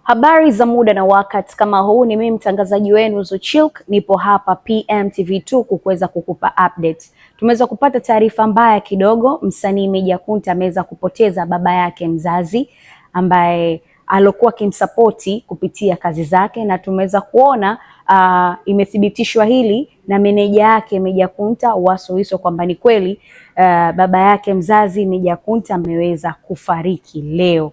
Habari za muda na wakati kama huu, ni mimi mtangazaji wenu Zuchilk, nipo hapa PMTV2 kuweza kukupa update. Tumeweza kupata taarifa mbaya kidogo. Msanii Meja Kunta ameweza kupoteza baba yake mzazi ambaye alokuwa kimsapoti kupitia kazi zake, na tumeweza kuona imethibitishwa hili na meneja yake Meja Kunta Waso kwamba ni kweli baba yake mzazi Meja Kunta ameweza kufariki leo.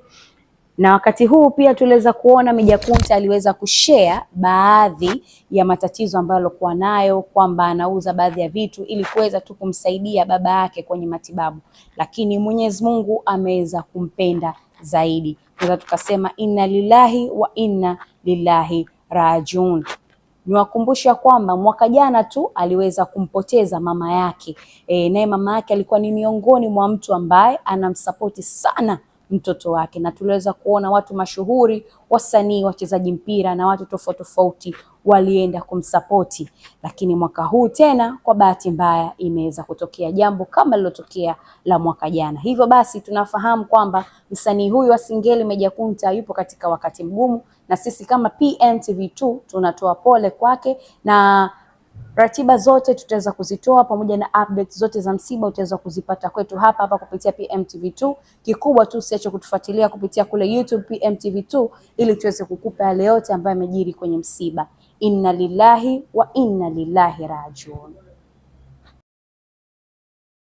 Na wakati huu pia tuliweza kuona Meja Kunta aliweza kushare baadhi ya matatizo ambayo alikuwa nayo, kwamba anauza baadhi ya vitu ili kuweza tu kumsaidia baba yake kwenye matibabu, lakini Mwenyezi Mungu ameweza kumpenda zaidi. Tunaweza tukasema inna lillahi wa inna lillahi rajiun. Niwakumbusha kwamba mwaka jana tu aliweza kumpoteza mama yake. Naye mama yake alikuwa ni miongoni mwa mtu ambaye anamsapoti sana mtoto wake, na tuliweza kuona watu mashuhuri, wasanii, wachezaji mpira na watu tofauti tofauti walienda kumsapoti. Lakini mwaka huu tena kwa bahati mbaya imeweza kutokea jambo kama lilotokea la mwaka jana. Hivyo basi tunafahamu kwamba msanii huyu wa Singeli Meja Kunta yupo katika wakati mgumu, na sisi kama PMTV2 tunatoa pole kwake, na ratiba zote tutaweza kuzitoa pamoja na updates zote za msiba utaweza kuzipata kwetu hapa kupitia PMTV2. Kikubwa tu usiache kutufuatilia kupitia kule YouTube PMTV2 ili tuweze kukupa yale yote ambayo yamejiri kwenye msiba. Inna lillahi wa inna lillahi rajiun.